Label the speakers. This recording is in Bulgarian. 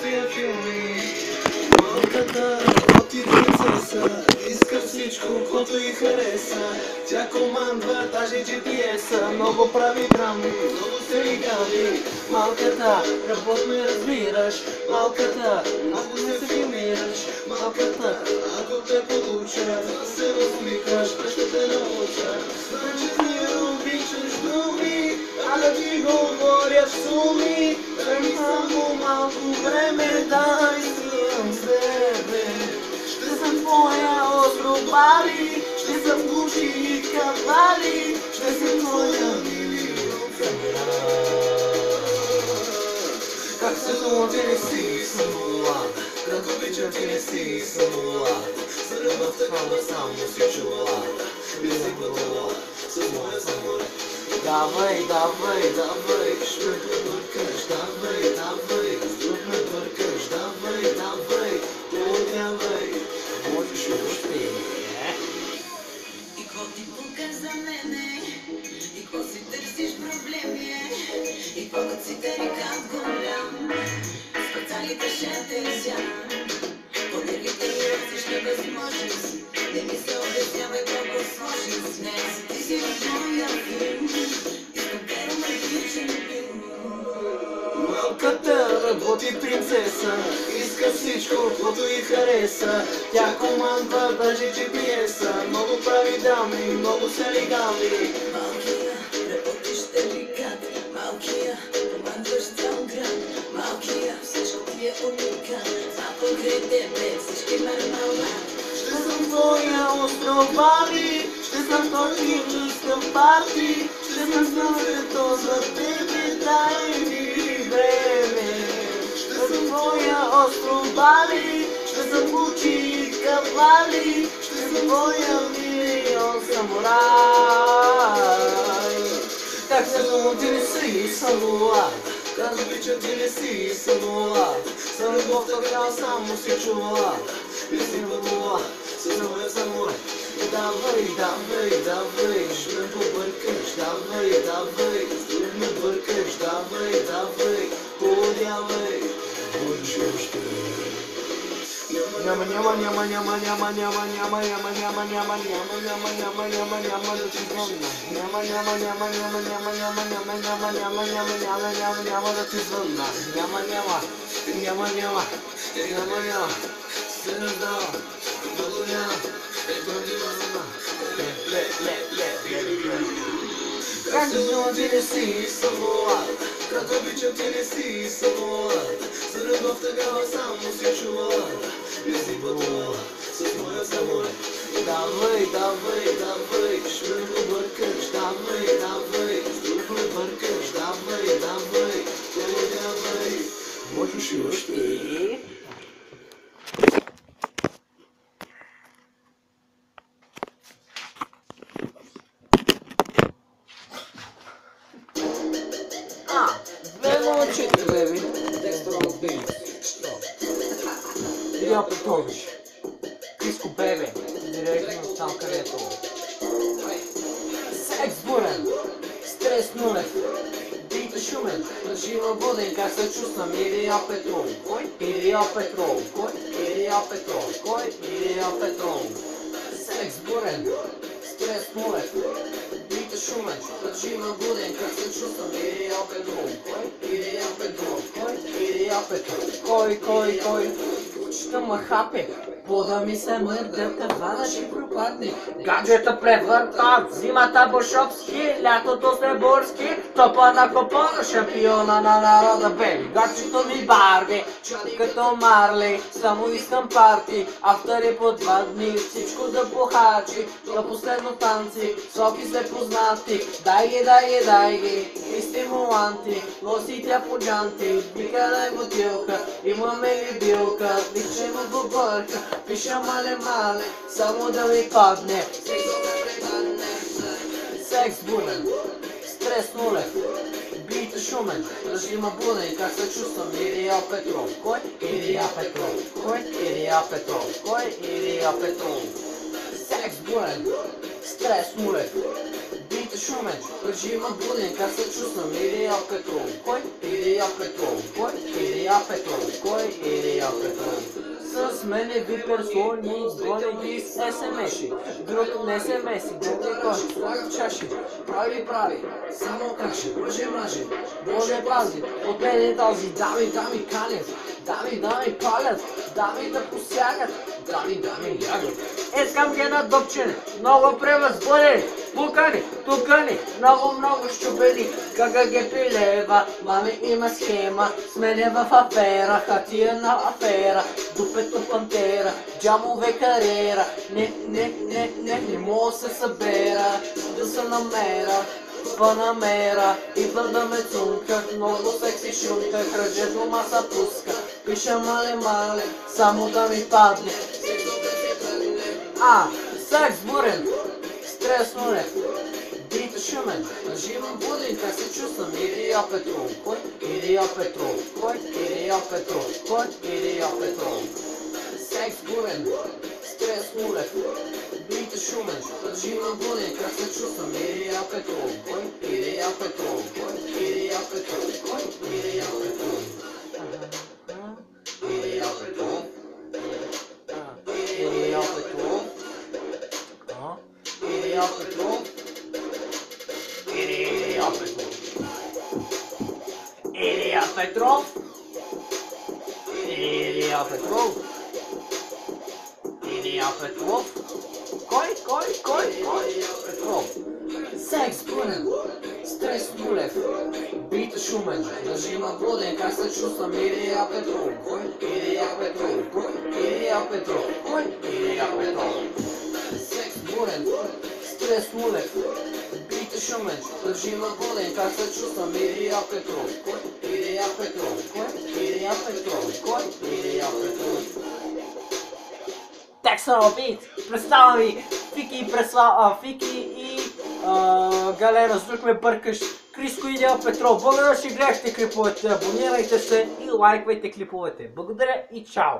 Speaker 1: Стига филми. Малката работи принцеса, иска всичко, което й хареса. Тя командва даже GPS-а, много прави драми, много се игали. Малката, работно я разбираш. Малката, много не се филмираш. Малката, ако те получа, се усмихваш, ще те науча. Значи ти обичаш думи, а да ти говорят суми. Дай ми само малко време, дай си с тебе. Ще съм твоя остров Бали, ще съм Гучи и Кавали, ще съм твоя милион самурай. Как се дума, ти не си самурай, как обичам, ти не си самурай. За любовта хвала само си чула, не си пътувала с моя самурай. Давай, давай, давай, ще ме побъркаш, давай, давай, с друг ме бъркаш, давай, давай, подявай, можеш още.
Speaker 2: И какво ти пука за мене, и какво си търсиш проблеми, и какво като си тарикат голям, специалите ще те изям, по нервите ми растиш невъзможност, не ми се обяснявай колко сложен с днес, ти си в моя филм, искам те романтичен филм.
Speaker 1: Малката работи принцеса, иска всичко, което й хареса. Тя командва даже GPS-а, много прави дами, много са легали.
Speaker 2: Малкия, работиш деликат, малкия, командваш цял град, малкия, всичко ти е уникат, а покрай тебе всички мармалат.
Speaker 1: Ще съм твоя остров Бали, ще съм точно искам парти, ще съм здравето за тебе, дай ми време. Ще съм твоя остров Бали, ще съм Гучи и Кавали, ще съм твоя милион самурай. Как се дума, ти не си самурай, как обичам, ти не си самурай. За любовта хвала само си чула, не си пътувала с моя самурай. Давай, давай, давай, ще ме побъркаш, давай, давай, с друг ме бъркаш, давай, давай, подявай, можеш още. Няма, няма, няма, няма, няма, няма, няма, няма, няма, няма, няма, няма, няма, няма, няма да ти звънна. Няма, няма, няма, няма, няма, няма, няма, няма, няма, няма, няма, няма, няма да ти звънна. Няма, няма, няма, няма, няма, няма, се раздава, много няма, как да знам, ти не си самурай, как обичам, ти не си самурай. За любовта хвала само си чула, не си пътувала с моя самурай. Давай, давай, давай, ще ме побъркаш, давай, давай, с друг ме бъркаш, давай, давай, подявай, можеш и още. Две момчета, беби. Илия Петрович, Криско Бебе, директно там където. Секс бурен, стрес нулев, бит шумен, жива буден, как се чувствам? Илия Петров, кой? Илия Петров, кой? Илия Петров, кой? Илия Петров. Секс бурен, стрес нулев, бит шумен, жива буден, как се чувствам? Илия Петров, кой? Илия Петров, кой? Илия Петров, кой? Ще ма хапе, пода ми се мърдят, кавана ще пропадне. Гаджета превърта, зимата Бушовски, лятото Снебурски, топа на копона, шампиона на народа бели. Гаджето ми Барби, чуди като Марли, само искам парти, автори по 2 дни, всичко да похачи, до последно танци, соки се познати, дай ги, и стимуланти, носи тя по джанти, вика дай бутилка, имаме ли билка, личе му го бърка, пиша мале, само да ми падне. Секс бурен, стрес нулев, бит шумен, режима буден, как се чувствам? Илия Петров, кой? Илия Петров, кой? Илия Петров, кой? Илия Петров. Секс бурен, стрес нулев, бит Шумен, Режима Буден, как се чувствам? Илия Петров. Кой? Илия Петров. Кой? Илия Петров. Кой? Илия Петров. С мене ви персони, гони ги с СМС-и. Друг не СМС-и, друг е коши, слага в чаши. Прави, само каши, мъже, Боже пази. От мене този дами канят, дами палят, дами да посягат, дами лягат. Искам ги на дупчене, много превъзбудени, пукани, тукани, много щупени. Кага ги прилева, мами има схема, с мене в афера, хатия на афера, дупето пантера, джамове кариера. Не мога се събера, да се намера. Панамера, идва да ме цунка, много секси шунка, кръжето маса пуска, пиша мале, само да ми падне. Секс бурен, стрес нулев, бит шумен, Режима Буден, как се чувствам? Илия Петров. Кой? Илия Петров. Кой? Илия Петров. Кой? Илия Петров. Секс бурен, стрес нулев, бит шумен, Режима Буден, как се чувствам? Илия Петров. Кой? Илия Петров. Кой? Илия Петров. Кой? Илия Петров. Илия Петров. Илия Петров. Илия Петров. Илия Петров. Илия Петров. Илия Петров. Кой? Петров. Секс бурен, стрес нулев, бит шумен, Режима Буден, как се чувствам? Илия Петров. Кой? Илия Петров. Кой? Илия Петров. Кой? Илия Петров. Секс бурен, стрес нулев, бит шумен, Режима Буден, как се чувствам? Илия Петров. Кой? Илия Петров. Кой? Илия Петров. Кой? Илия Петров. Текстова бит, представя ви Фики и Галена, с друг ме бъркаш, Криско и Илия Петров. Благодаря, че гледахте клиповете, абонирайте се и лайквайте клиповете. Благодаря и чао!